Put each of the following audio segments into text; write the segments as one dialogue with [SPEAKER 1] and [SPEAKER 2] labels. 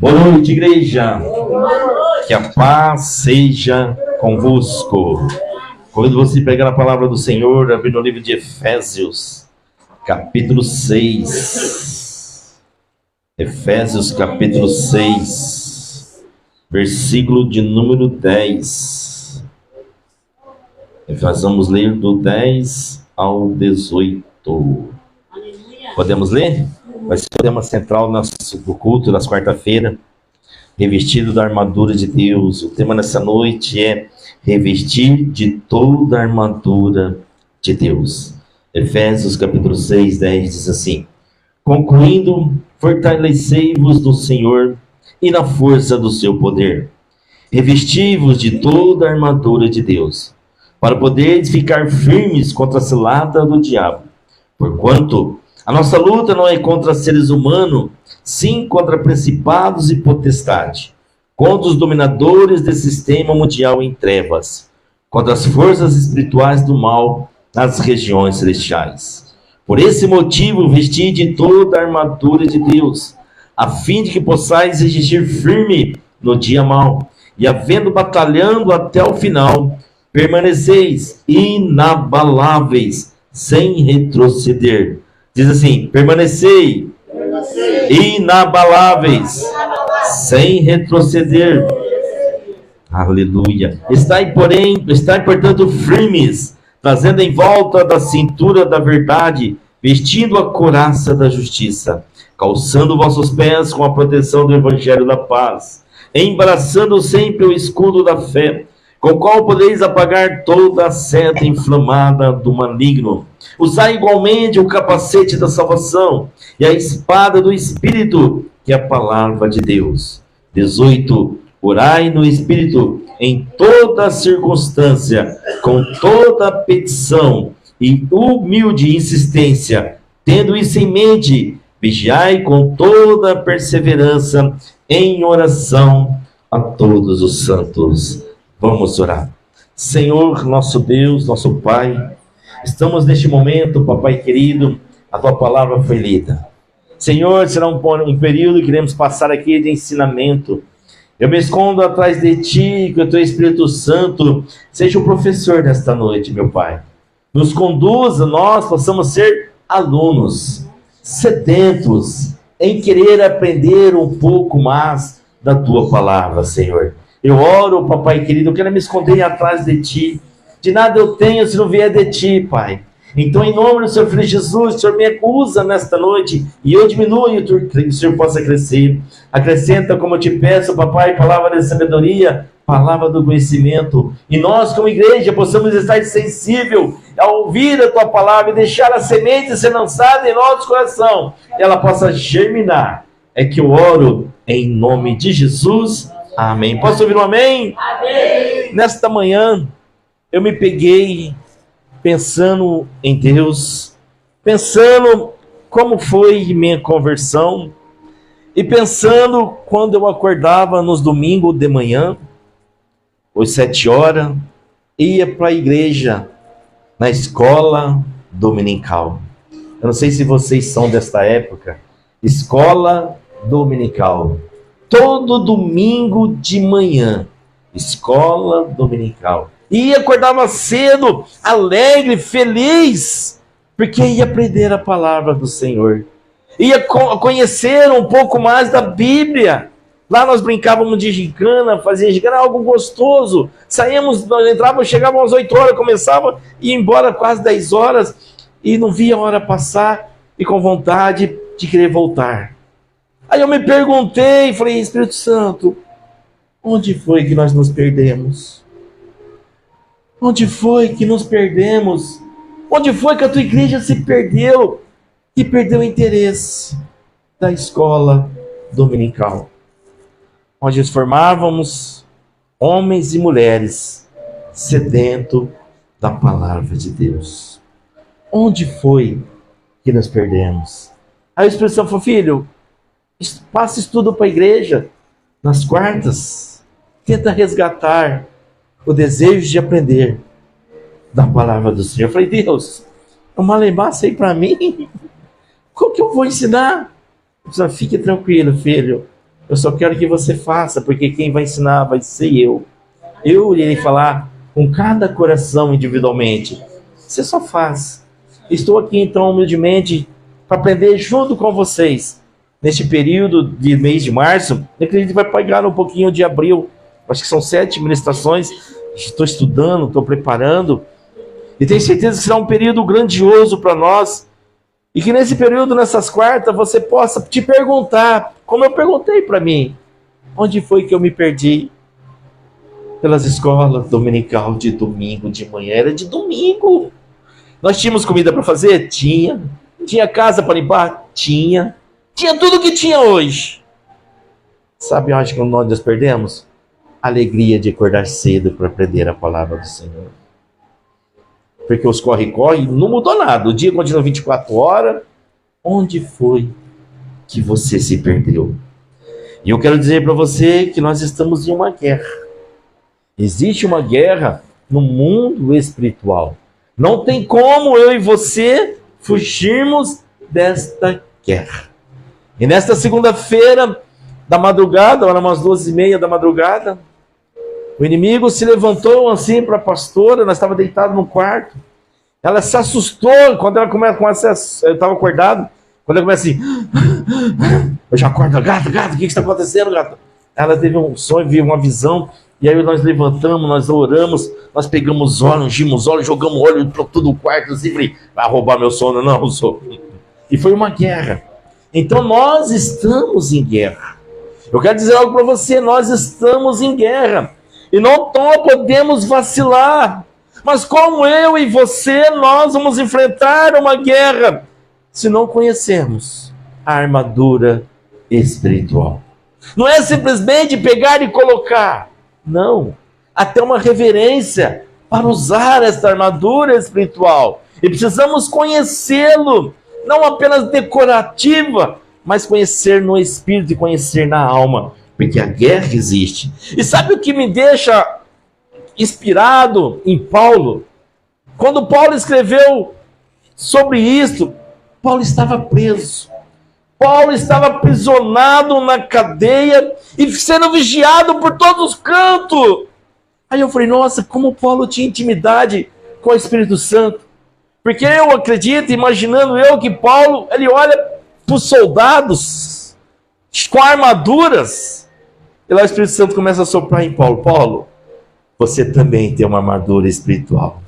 [SPEAKER 1] Boa noite, igreja. Que a paz seja convosco. Convido você a pegar a palavra do Senhor, abrir no livro de Efésios, capítulo 6. Efésios, capítulo 6, versículo de número 10. Nós vamos ler do 10 ao 18. Podemos ler? Vai ser o tema central do culto das quarta-feira. Revestido da armadura de Deus. O tema nessa noite é revestir de toda a armadura de Deus. Efésios capítulo 6, 10 diz assim: concluindo, fortalecei-vos no Senhor e na força do seu poder. Revesti-vos de toda a armadura de Deus, para poderes ficar firmes contra a cilada do diabo. Porquanto a nossa luta não é contra seres humanos, sim contra principados e potestades, contra os dominadores desse sistema mundial em trevas, contra as forças espirituais do mal nas regiões celestiais. Por esse motivo, vesti de toda a armadura de Deus, a fim de que possais resistir firme no dia mau, e havendo batalhado até o final, permaneceis inabaláveis, sem retroceder. Diz assim: permanecei inabaláveis, sem retroceder. Aleluia. Estai, portanto, firmes, trazendo em volta da cintura da verdade, vestindo a couraça da justiça, calçando vossos pés com a proteção do evangelho da paz, embaraçando sempre o escudo da fé, com o qual podeis apagar toda a seta inflamada do maligno. Usai igualmente o capacete da salvação e a espada do Espírito, que é a palavra de Deus. 18. Orai no Espírito em toda circunstância, com toda petição e humilde insistência. Tendo isso em mente, vigiai com toda perseverança em oração a todos os santos. Vamos orar. Senhor, nosso Deus, nosso Pai, estamos neste momento, papai querido, a tua palavra foi lida. Senhor, será um período que iremos passar aqui de ensinamento. Eu me escondo atrás de ti, que o teu Espírito Santo seja o professor desta noite, meu Pai. Nos conduza, nós possamos ser alunos, sedentos, em querer aprender um pouco mais da tua palavra, Senhor. Eu oro, papai querido, eu quero me esconder atrás de ti. De nada eu tenho se não vier de ti, Pai. Então, em nome do Senhor Filho Jesus, o Senhor me acusa nesta noite e eu diminuo e o Senhor possa crescer. Acrescenta, como eu te peço, papai, palavra de sabedoria, palavra do conhecimento. E nós, como igreja, possamos estar sensível a ouvir a tua palavra e deixar a semente ser lançada em nosso coração. E ela possa germinar. É que eu oro em nome de Jesus. Amém. Posso ouvir um amém? Amém. Nesta manhã, eu me peguei pensando em Deus, pensando como foi minha conversão, e pensando quando eu acordava nos domingos de manhã, às 7 horas, ia para a igreja, na escola dominical. Eu não sei se vocês são desta época, escola dominical. Todo domingo de manhã, escola dominical. E acordava cedo, alegre, feliz, porque ia aprender a palavra do Senhor. Ia conhecer um pouco mais da Bíblia. Lá nós brincávamos de gincana, fazia gincana, algo gostoso. Saíamos, nós entrávamos, chegávamos às 8 horas, começava e ia embora quase 10 horas, e não via a hora passar, e com vontade de querer voltar. Aí eu me perguntei, falei: Espírito Santo, onde foi que nós nos perdemos? Onde foi que nos perdemos? Onde foi que a tua igreja se perdeu? E perdeu o interesse da escola dominical, onde nós formávamos homens e mulheres sedentos da palavra de Deus. Onde foi que nos perdemos? Aí o Espírito Santo falou: filho, passa estudo para a igreja, nas quartas, tenta resgatar o desejo de aprender da palavra do Senhor. Eu falei: Deus, uma lembrança aí para mim? Como que eu vou ensinar? Fique tranquilo, filho. Eu só quero que você faça, porque quem vai ensinar vai ser eu. Eu irei falar com cada coração individualmente. Você só faz. Estou aqui então humildemente para aprender junto com vocês. Neste período de mês de março, eu acredito que vai pegar um pouquinho de abril. Acho que são 7 ministrações. Estou estudando, estou preparando. E tenho certeza que será um período grandioso para nós. E que nesse período, nessas quartas, você possa te perguntar, como eu perguntei para mim, onde foi que eu me perdi? Pelas escolas dominical de domingo de manhã. Era de domingo. Nós tínhamos comida para fazer? Tinha. Tinha casa para limpar? Tinha. Tinha tudo que tinha hoje. Sabe onde que nós nos perdemos? A alegria de acordar cedo para aprender a palavra do Senhor. Porque os corre-corre não mudou nada. O dia continua 24 horas. Onde foi que você se perdeu? E eu quero dizer para você que nós estamos em uma guerra. Existe uma guerra no mundo espiritual. Não tem como eu e você fugirmos desta guerra. E nesta segunda-feira da madrugada, eram umas 12h30 da madrugada, o inimigo se levantou assim para a pastora, nós estávamos deitados no quarto. Ela se assustou quando ela começa, eu estava acordado, quando ela começa assim, eu já acordo, gato, o que está acontecendo, gato? Ela teve um sonho, viu uma visão, e aí nós levantamos, nós oramos, nós pegamos óleo, ungimos óleo, jogamos óleo para todo o quarto, assim, falei, vai roubar meu sono, não, sou. E foi uma guerra. Então nós estamos em guerra. Eu quero dizer algo para você, nós estamos em guerra. E não podemos vacilar. Mas como eu e você, nós vamos enfrentar uma guerra se não conhecermos a armadura espiritual. Não é simplesmente pegar e colocar. Não. Até uma reverência para usar esta armadura espiritual. E precisamos conhecê-lo. Não apenas decorativa, mas conhecer no espírito e conhecer na alma. Porque a guerra existe. E sabe o que me deixa inspirado em Paulo? Quando Paulo escreveu sobre isso, Paulo estava preso. Paulo estava aprisionado na cadeia e sendo vigiado por todos os cantos. Aí eu falei, nossa, como Paulo tinha intimidade com o Espírito Santo. Porque eu acredito, imaginando eu, que Paulo, ele olha para os soldados com armaduras. E lá o Espírito Santo começa a soprar em Paulo. Paulo, você também tem uma armadura espiritual.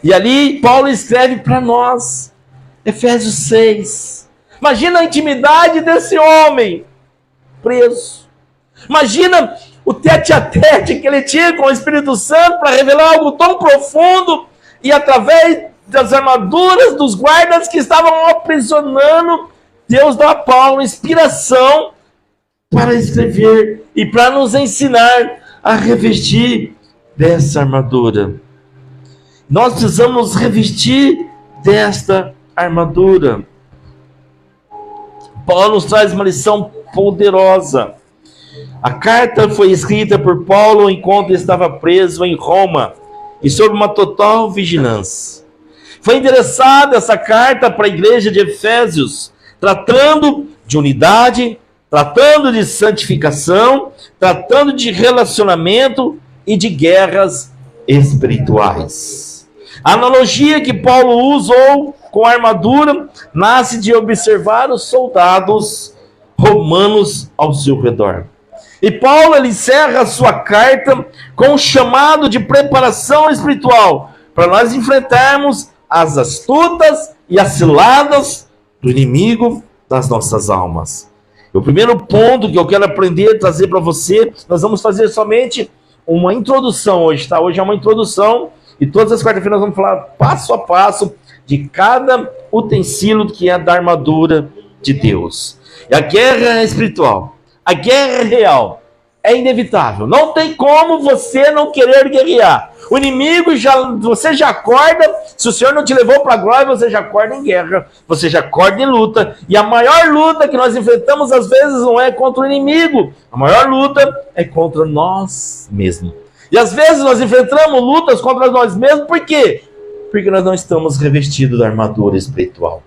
[SPEAKER 1] E ali Paulo escreve para nós, Efésios 6. Imagina a intimidade desse homem preso. Imagina o tete-a-tete que ele tinha com o Espírito Santo para revelar algo tão profundo e através das armaduras dos guardas que estavam aprisionando, Deus dá a Paulo inspiração para escrever e para nos ensinar a revestir dessa armadura. Nós precisamos nos revestir desta armadura. Paulo nos traz uma lição poderosa. A carta foi escrita por Paulo enquanto estava preso em Roma e sob uma total vigilância. Foi endereçada essa carta para a igreja de Efésios, tratando de unidade, tratando de santificação, tratando de relacionamento e de guerras espirituais. A analogia que Paulo usou com a armadura nasce de observar os soldados romanos ao seu redor. E Paulo ele encerra a sua carta com um chamado de preparação espiritual para nós enfrentarmos as astutas e as ciladas do inimigo das nossas almas. O primeiro ponto que eu quero aprender, trazer para você, nós vamos fazer somente uma introdução hoje, tá? Hoje é uma introdução e todas as quartas-feiras nós vamos falar passo a passo de cada utensílio que é da armadura de Deus. E a guerra é espiritual, a guerra é real, é inevitável. Não tem como você não querer guerrear. O inimigo, você já acorda, se o Senhor não te levou para a glória, você já acorda em guerra, você já acorda em luta. E a maior luta que nós enfrentamos, às vezes, não é contra o inimigo. A maior luta é contra nós mesmos. E às vezes nós enfrentamos lutas contra nós mesmos, por quê? Porque nós não estamos revestidos da armadura espiritual.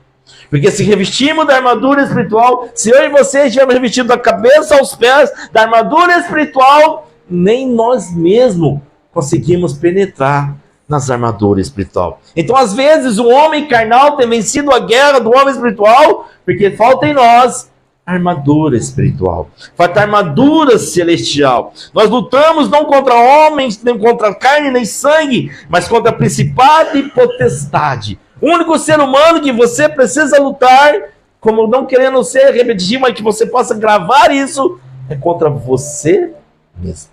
[SPEAKER 1] Porque se revestimos da armadura espiritual, se eu e você estivermos revestidos da cabeça aos pés da armadura espiritual, nem nós mesmos conseguimos penetrar nas armaduras espiritual. Então, às vezes, o homem carnal tem vencido a guerra do homem espiritual, porque falta em nós armadura espiritual, falta armadura celestial. Nós lutamos não contra homens, nem contra carne, nem sangue, mas contra principado e potestade. O único ser humano que você precisa lutar, como não querendo ser repetitivo, mas que você possa gravar isso, é contra você mesmo.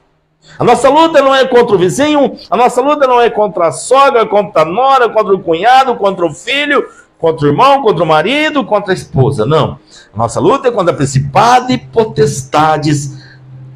[SPEAKER 1] A nossa luta não é contra o vizinho, a nossa luta não é contra a sogra, contra a nora, contra o cunhado, contra o filho, contra o irmão, contra o marido, contra a esposa. Não. A nossa luta é contra principados e potestades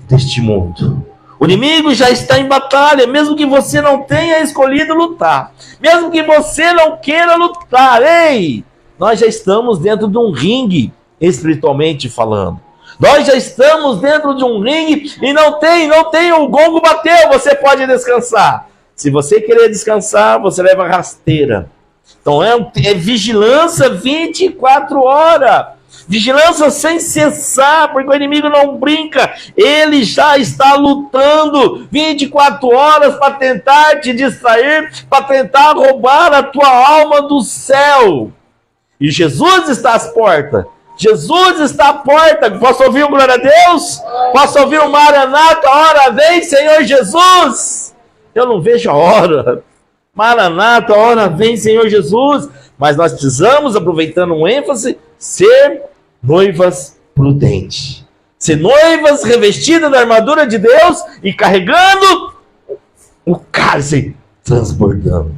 [SPEAKER 1] deste mundo. O inimigo já está em batalha, mesmo que você não tenha escolhido lutar. Mesmo que você não queira lutar. Ei! Nós já estamos dentro de um ringue, espiritualmente falando. Nós já estamos dentro de um ringue e não tem, o gongo bateu, você pode descansar. Se você querer descansar, você leva rasteira. Então é vigilância 24 horas. Vigilância sem cessar, porque o inimigo não brinca. Ele já está lutando 24 horas para tentar te distrair, para tentar roubar a tua alma do céu. E Jesus está às portas. Jesus está à porta. Posso ouvir um glória a Deus? Posso ouvir um Maranata? A hora vem, Senhor Jesus. Eu não vejo a hora. Maranata, a hora vem, Senhor Jesus. Mas nós precisamos, aproveitando um ênfase, ser noivas prudentes. Ser noivas revestidas da armadura de Deus e carregando o cálice transbordando.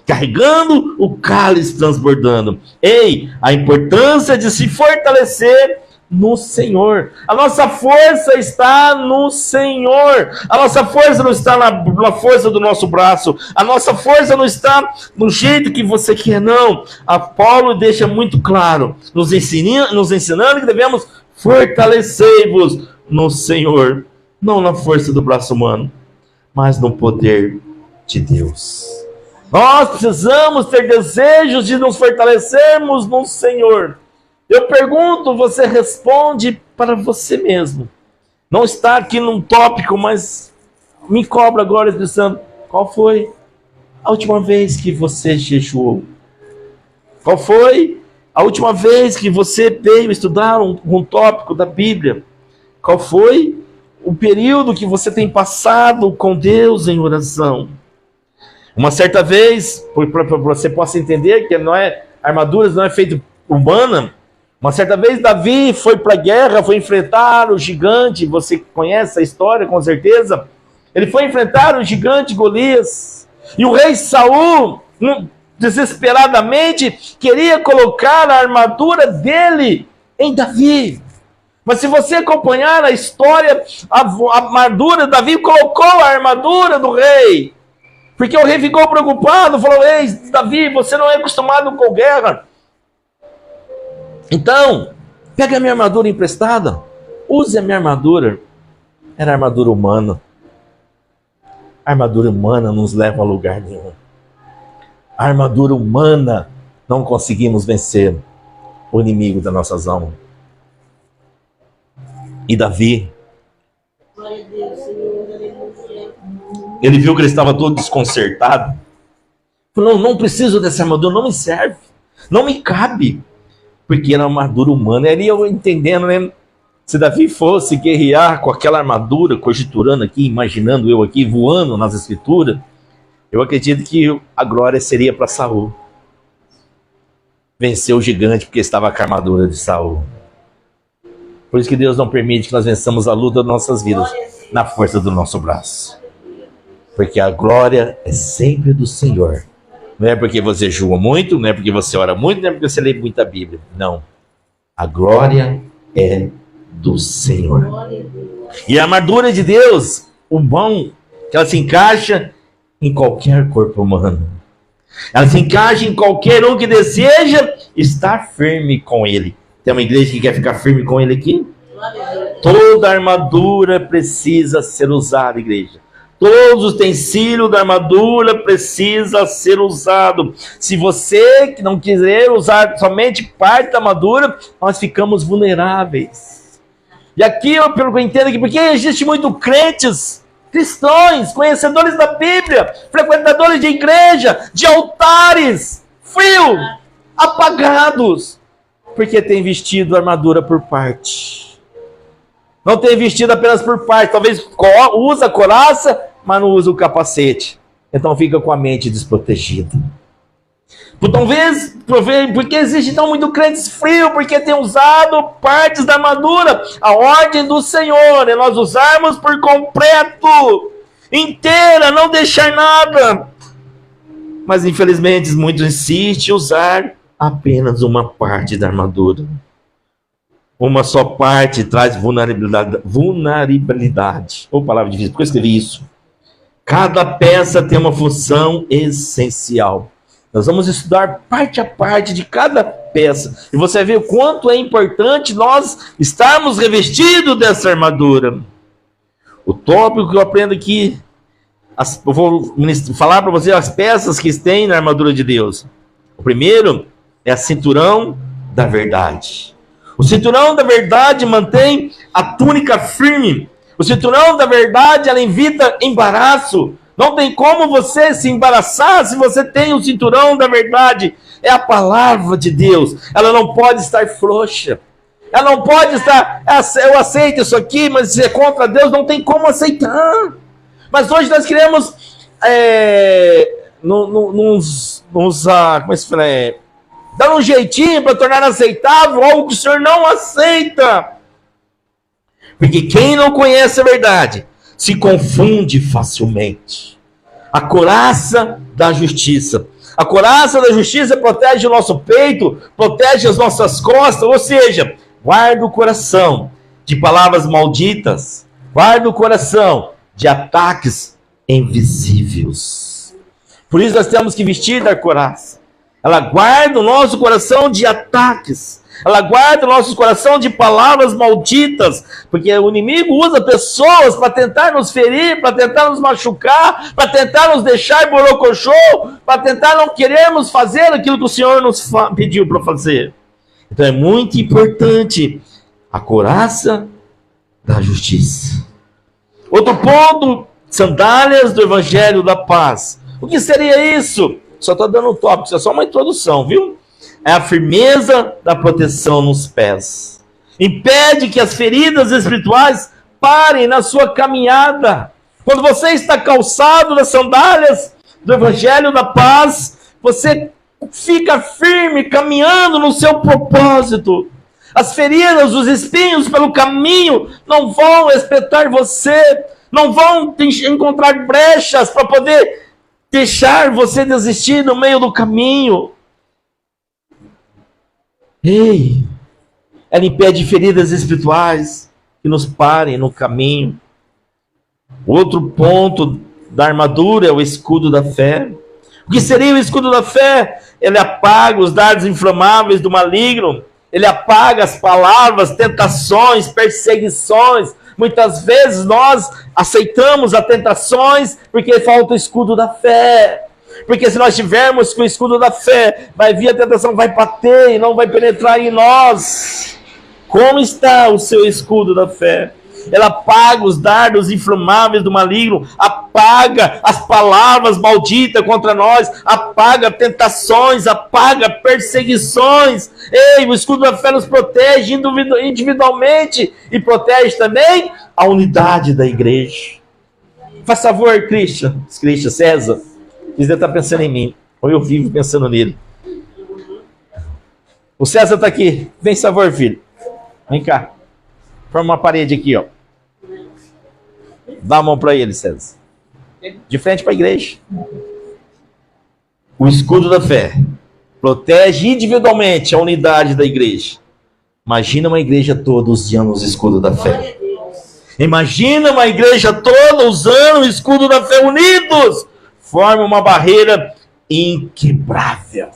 [SPEAKER 1] Carregando o cálice transbordando. Ei, a importância de se fortalecer no Senhor. A nossa força está no Senhor. A nossa força não está na força do nosso braço. A nossa força não está no jeito que você quer, não. A Paulo deixa muito claro, nos ensinando que devemos fortalecer-vos no Senhor. Não na força do braço humano, mas no poder de Deus. Nós precisamos ter desejos de nos fortalecermos no Senhor. Eu pergunto, você responde para você mesmo. Não está aqui num tópico, mas me cobra agora, Espírito Santo. Qual foi a última vez que você jejuou? Qual foi a última vez que você veio estudar um tópico da Bíblia? Qual foi o período que você tem passado com Deus em oração? Uma certa vez, para você possa entender que armaduras não é feito humana, uma certa vez Davi foi para a guerra, foi enfrentar o gigante, você conhece a história com certeza, ele foi enfrentar o gigante Golias, e o rei Saul, desesperadamente, queria colocar a armadura dele em Davi. Mas se você acompanhar a história, a armadura, Davi colocou a armadura do rei, porque o rei ficou preocupado, falou: ei, Davi, você não é acostumado com guerra. Então, pega a minha armadura emprestada, use a minha armadura. Era armadura humana. A armadura humana não nos leva a lugar nenhum. A armadura humana não conseguimos vencer o inimigo das nossas almas. E Davi, ele viu que ele estava todo desconcertado. Falou: não preciso dessa armadura, não me serve, não me cabe. Porque era uma armadura humana. Aí eu entendendo, né? Se Davi fosse guerrear com aquela armadura, conjecturando aqui, imaginando eu aqui, voando nas escrituras, eu acredito que a glória seria para Saul. Venceu o gigante porque estava com a armadura de Saul. Por isso que Deus não permite que nós vençamos a luta das nossas vidas na força do nosso braço. Porque a glória é sempre do Senhor. Não é porque você jejua muito, não é porque você ora muito, não é porque você lê muita Bíblia. Não. A glória é do Senhor. E a armadura de Deus, o bom, que ela se encaixa em qualquer corpo humano. Ela se encaixa em qualquer um que deseja estar firme com Ele. Tem uma igreja que quer ficar firme com Ele aqui? Toda armadura precisa ser usada, igreja. Todos os utensílios da armadura precisa ser usado. Se você que não quiser usar somente parte da armadura, nós ficamos vulneráveis. E aqui eu entendo aqui, porque existe muito crentes, cristãos, conhecedores da Bíblia, frequentadores de igreja, de altares, frios, apagados, porque tem vestido a armadura por parte. Não tem vestido apenas por parte, talvez usa a couraça, mas não usa o capacete. Então fica com a mente desprotegida. Talvez, porque existe então muito crentes frios, porque tem usado partes da armadura. A ordem do Senhor é nós usarmos por completo, inteira, não deixar nada. Mas infelizmente muitos insistem em usar apenas uma parte da armadura. Uma só parte traz vulnerabilidade. Ou palavra difícil, porque eu escrevi isso. Cada peça tem uma função essencial. Nós vamos estudar parte a parte de cada peça. E você vê o quanto é importante nós estarmos revestidos dessa armadura. O tópico que eu aprendo aqui, eu vou falar para você as peças que tem na armadura de Deus. O primeiro é a cinturão da verdade. O cinturão da verdade mantém a túnica firme. O cinturão da verdade, ela evita embaraço. Não tem como você se embaraçar se você tem o cinturão da verdade. É a palavra de Deus. Ela não pode estar frouxa. Ela não pode estar, eu aceito isso aqui, mas se é contra Deus, não tem como aceitar. Mas hoje nós queremos como é que se fala? Dar um jeitinho para tornar aceitável algo que o Senhor não aceita. Porque quem não conhece a verdade se confunde facilmente. A couraça da justiça. A couraça da justiça protege o nosso peito, protege as nossas costas, ou seja, guarda o coração de palavras malditas, guarda o coração de ataques invisíveis. Por isso nós temos que vestir da couraça. Ela guarda o nosso coração de ataques. Ela guarda o nosso coração de palavras malditas. Porque o inimigo usa pessoas para tentar nos ferir, para tentar nos machucar, para tentar nos deixar borocochô, para tentar não querermos fazer aquilo que o Senhor nos pediu para fazer. Então é muito importante a couraça da justiça. Outro ponto, sandálias do Evangelho da Paz. O que seria isso? Só estou dando um tópico, isso é só uma introdução, viu? É a firmeza da proteção nos pés. Impede que as feridas espirituais parem na sua caminhada. Quando você está calçado nas sandálias do Evangelho da Paz, você fica firme, caminhando no seu propósito. As feridas, os espinhos pelo caminho não vão espetar você, não vão encontrar brechas para poder deixar você desistir no meio do caminho. Ei, ela impede feridas espirituais que nos parem no caminho. Outro ponto da armadura é o escudo da fé. O que seria o escudo da fé? Ele apaga os dardos inflamáveis do maligno. Ele apaga as palavras, tentações, perseguições. Muitas vezes nós aceitamos as tentações porque falta o escudo da fé. Porque se nós tivermos com o escudo da fé, vai vir a tentação, vai bater e não vai penetrar em nós. Como está o seu escudo da fé? Ela apaga os dardos inflamáveis do maligno, apaga as palavras malditas contra nós, apaga tentações, apaga perseguições. Ei, o escudo da fé nos protege individualmente e protege também a unidade da igreja. Faz favor, Christian César, você está pensando em mim, ou eu vivo pensando nele. O César está aqui, vem, favor, filho, vem cá. Forma uma parede aqui, ó. Dá a mão para ele, César. De frente para a igreja. O escudo da fé protege individualmente a unidade da igreja. Imagina uma igreja toda usando o escudo da fé. Imagina uma igreja toda usando o escudo da fé unidos. Forma uma barreira inquebrável.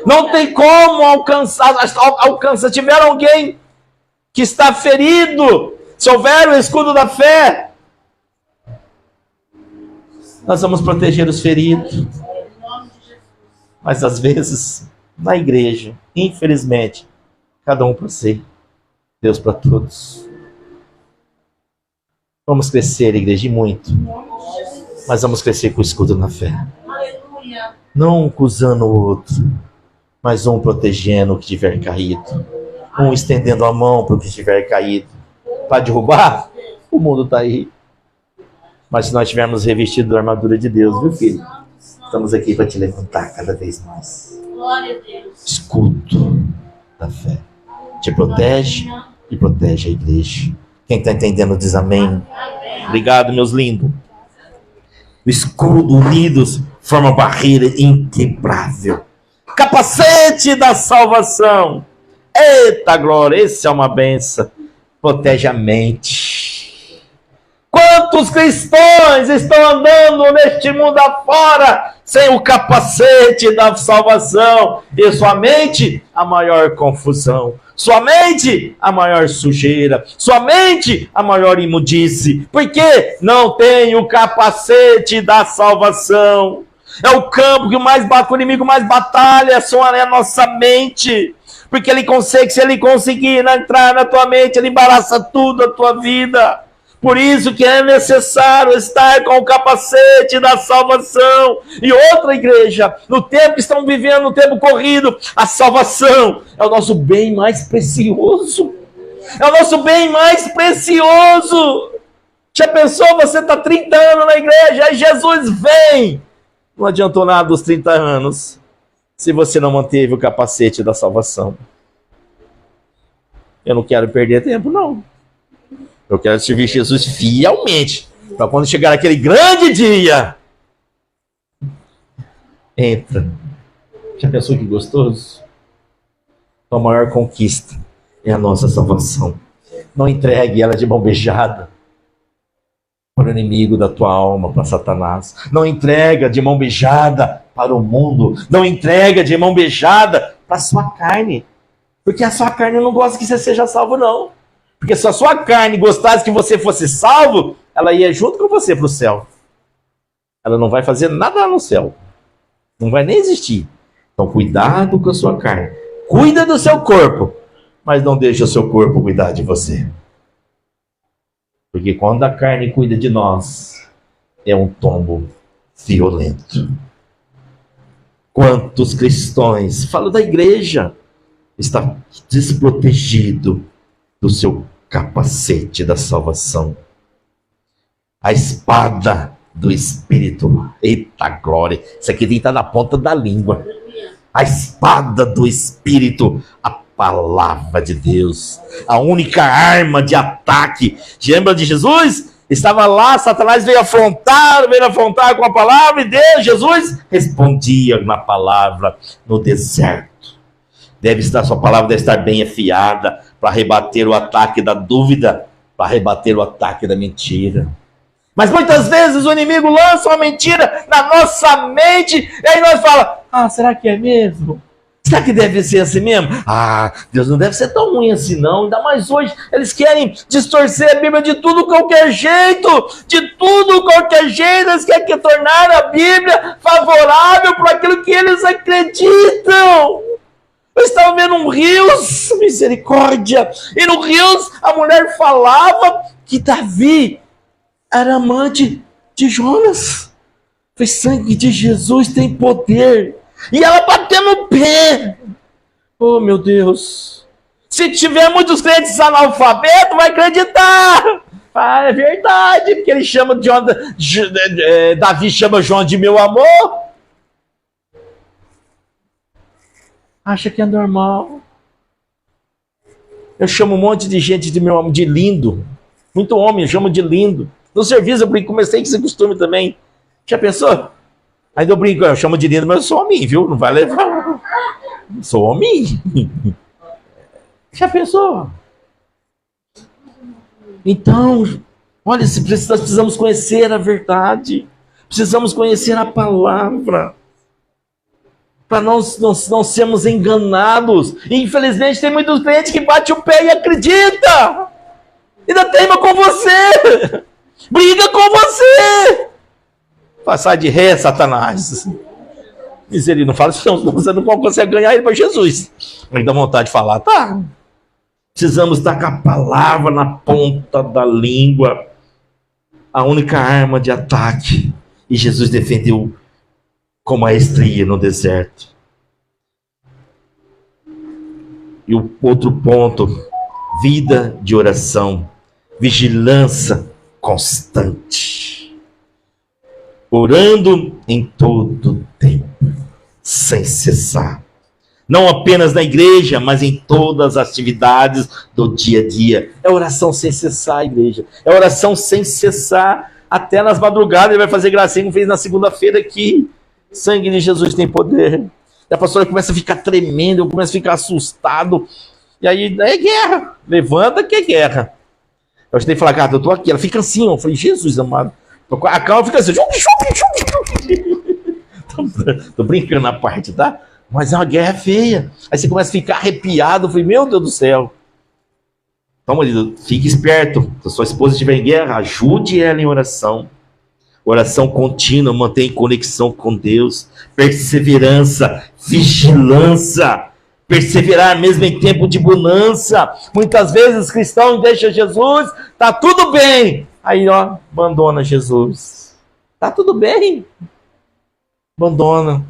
[SPEAKER 1] Não tem como alcançar. Se tiver alguém que está ferido, se houver o escudo da fé, Nós vamos proteger os feridos. Mas às vezes, na igreja, infelizmente, cada um para si, Deus para todos. Vamos crescer, igreja, e muito. Mas vamos crescer com o escudo na fé. Não um acusando o outro, mas um protegendo o que tiver caído. Um estendendo a mão para o que estiver caído. Para derrubar, o mundo está aí. Mas se nós estivermos revestidos da armadura de Deus, viu, filho? Estamos aqui para te levantar cada vez mais. Escudo da fé. Te protege e protege a igreja. Quem está entendendo diz amém. Obrigado, meus lindos. O escudo unidos forma barreira inquebrável. Capacete da salvação. Eita glória, esse é uma benção. Protege a mente. Quantos cristãos estão andando neste mundo afora sem o capacete da salvação? E sua mente, a maior confusão. Sua mente, a maior sujeira. Sua mente, a maior imundice. Porque não tem o capacete da salvação. É o campo que mais bate, o inimigo mais batalha, é a nossa mente. Porque ele consegue, se ele conseguir entrar na tua mente, ele embaraça tudo a tua vida. Por isso que é necessário estar com o capacete da salvação. E outra, igreja, no tempo que estamos vivendo, no tempo corrido, a salvação é o nosso bem mais precioso. É o nosso bem mais precioso. Já pensou, você está 30 anos na igreja, aí Jesus vem. Não adiantou nada dos 30 anos, se você não manteve o capacete da salvação. Eu não quero perder tempo, não. Eu quero servir Jesus fielmente, para quando chegar aquele grande dia, entra. Já pensou que gostoso? A maior conquista é a nossa salvação. Não entregue ela de mão beijada para o inimigo da tua alma, para Satanás. Não entrega de mão beijada para o mundo. Não entrega de mão beijada para a sua carne. Porque a sua carne não gosta que você seja salvo, não. Porque se a sua carne gostasse que você fosse salvo, ela ia junto com você para o céu. Ela não vai fazer nada no céu. Não vai nem existir. Então cuidado com a sua carne. Cuida do seu corpo, mas não deixe o seu corpo cuidar de você. Porque quando a carne cuida de nós, é um tombo violento. Quantos cristãos, falo da igreja, está desprotegido do seu capacete da salvação. A espada do Espírito. Eita glória! Isso aqui tem que estar na ponta da língua. A espada do Espírito. A palavra de Deus. A única arma de ataque. Lembra de Jesus? Estava lá, Satanás veio afrontar com a palavra e Deus, Jesus, respondia na palavra no deserto. Sua palavra deve estar bem afiada para rebater o ataque da dúvida, para rebater o ataque da mentira. Mas muitas vezes o inimigo lança uma mentira na nossa mente e aí nós falamos, será que é mesmo? Será que deve ser assim mesmo? Deus não deve ser tão ruim assim não, ainda mais hoje eles querem distorcer a Bíblia de tudo qualquer jeito, eles querem tornar a Bíblia favorável para aquilo que eles acreditam. Eu estava vendo um Rios, misericórdia, e no Rios a mulher falava que Davi era amante de Jonas. Foi sangue de Jesus, tem poder. E ela batendo no pé. Oh, meu Deus. Se tiver muitos crentes analfabetos, vai acreditar. É verdade, porque ele chama Davi chama João de meu amor. Acha que é normal. Eu chamo um monte de gente de meu amor, de lindo. Muito homem, eu chamo de lindo. No serviço eu comecei com esse costume também. Já pensou? Ainda eu brinco, eu chamo de lindo, mas eu sou homem, viu? Não vai levar. Sou homem. Já pensou? Então, olha, nós precisamos conhecer a verdade. Precisamos conhecer a palavra. Para não sermos enganados. E, infelizmente, tem muitos crentes que batem o pé e acredita. Ainda teima com você. Briga com você. Sai de ré, Satanás. Misericórdia, não fala isso não, você não consegue ganhar ele para Jesus. Mas dá vontade de falar, tá? Precisamos estar com a palavra na ponta da língua. A única arma de ataque. E Jesus defendeu com maestria no deserto. E o outro ponto, vida de oração, vigilância constante. Orando em todo tempo, sem cessar. Não apenas na igreja, mas em todas as atividades do dia a dia. É oração sem cessar, igreja. É oração sem cessar. Até nas madrugadas ele vai fazer gracinha, como fez na segunda-feira aqui. Sangue de Jesus tem poder. E a pastora começa a ficar tremendo, eu começo a ficar assustado. E aí, é guerra. Levanta que é guerra. Eu tenho que falar, cara, eu tô aqui. Ela fica assim, ó. Eu falei, Jesus amado. A calma fica assim. Tô brincando na parte, tá? Mas é uma guerra feia. Aí você começa a ficar arrepiado. Eu falei, meu Deus do céu. Então, marido, fique esperto. Se a sua esposa estiver em guerra, ajude ela em oração. Oração contínua, mantém conexão com Deus. Perseverança, vigilância. Perseverar mesmo em tempo de bonança. Muitas vezes os cristãos deixam Jesus, tá tudo bem. Aí, ó, abandona Jesus. Tá tudo bem. Abandona.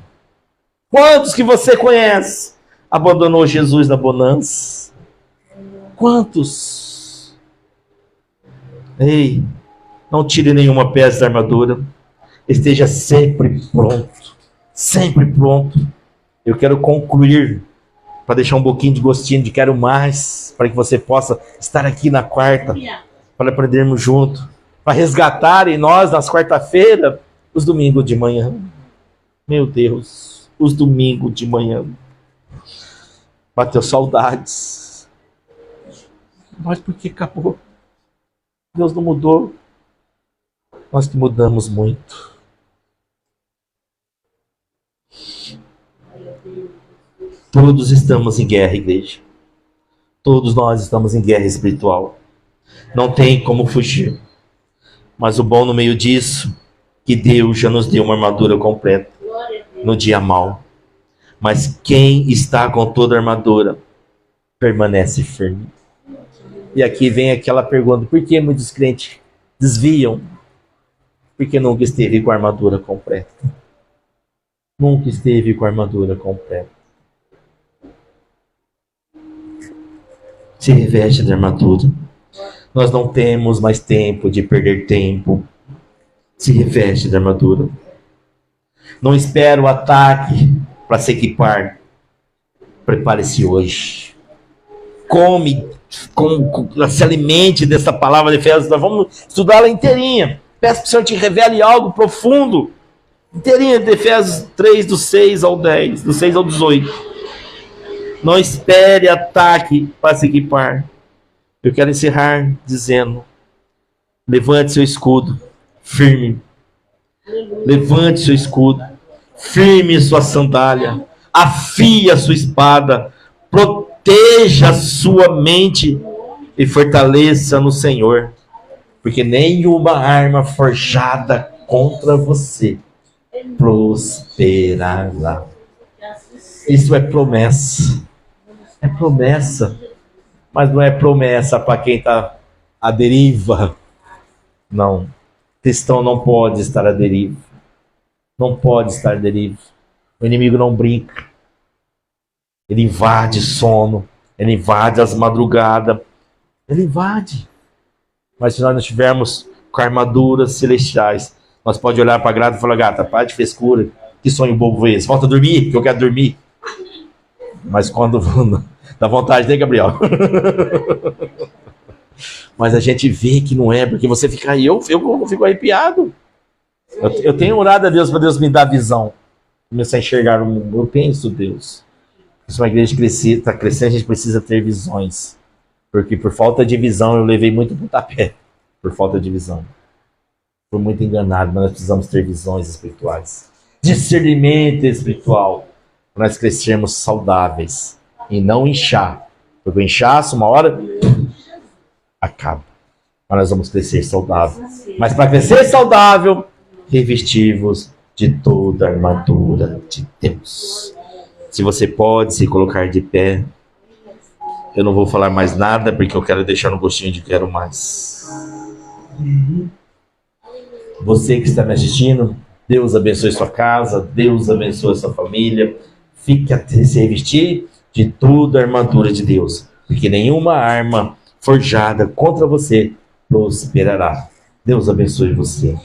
[SPEAKER 1] Quantos que você conhece abandonou Jesus na bonança? Quantos? Ei, não tire nenhuma peça da armadura. Esteja sempre pronto. Sempre pronto. Eu quero concluir, para deixar um pouquinho de gostinho de quero mais, para que você possa estar aqui na quarta, para aprendermos junto, para resgatar em nós, nas quarta-feiras, os domingos de manhã. Meu Deus, os domingos de manhã. Bateu saudades. Mas por que acabou? Deus não mudou. Nós que mudamos muito. Todos estamos em guerra, igreja. Todos nós estamos em guerra espiritual. Não tem como fugir. Mas o bom no meio disso, que Deus já nos deu uma armadura completa no dia mau. Mas quem está com toda a armadura permanece firme. E aqui vem aquela pergunta: por que muitos crentes desviam? Porque nunca esteve com a armadura completa. Nunca esteve com a armadura completa. Se reveste da armadura. Nós não temos mais tempo de perder tempo. Se reveste da armadura. Não espera o ataque para se equipar. Prepare-se hoje. Se alimente dessa palavra de Efésios. Nós vamos estudá-la inteirinha. Peço que o Senhor te revele algo profundo. Inteirinha de Efésios 3, do 6 ao 10, do 6 ao 18. Não espere ataque para se equipar. Eu quero encerrar dizendo: levante seu escudo firme. Levante seu escudo, firme sua sandália, afie a sua espada, proteja a sua mente e fortaleça no Senhor, porque nenhuma arma forjada contra você prosperará. Isso é promessa. É promessa. Mas não é promessa para quem está à deriva. Não. Cristão não pode estar à deriva. Não pode estar à deriva. O inimigo não brinca. Ele invade sono. Ele invade as madrugadas. Ele invade. Mas se nós não estivermos com armaduras celestiais, nós podemos olhar para a grata e falar: gata, para de frescura. Que sonho bobo é esse? Volta a dormir, que eu quero dormir. Mas quando dá vontade, né, Gabriel? Mas a gente vê que não é, porque você fica aí, eu fico arrepiado. Eu tenho orado a Deus para Deus me dar visão. Começar a enxergar o mundo. Eu penso, Deus. Se uma igreja está crescendo, a gente precisa ter visões. Porque por falta de visão eu levei muito pontapé. Por falta de visão. Fui muito enganado, mas nós precisamos ter visões espirituais. Discernimento espiritual. Para nós crescermos saudáveis. E não inchar. Porque o inchaço, uma hora, acaba. Mas nós vamos crescer saudável. Mas para crescer saudável, revestir-vos de toda a armadura de Deus. Se você pode se colocar de pé, eu não vou falar mais nada, porque eu quero deixar no gostinho de quero mais. Você que está me assistindo, Deus abençoe sua casa, Deus abençoe sua família. Fique a se revestir de toda a armadura de Deus, porque nenhuma arma forjada contra você prosperará. Deus abençoe você.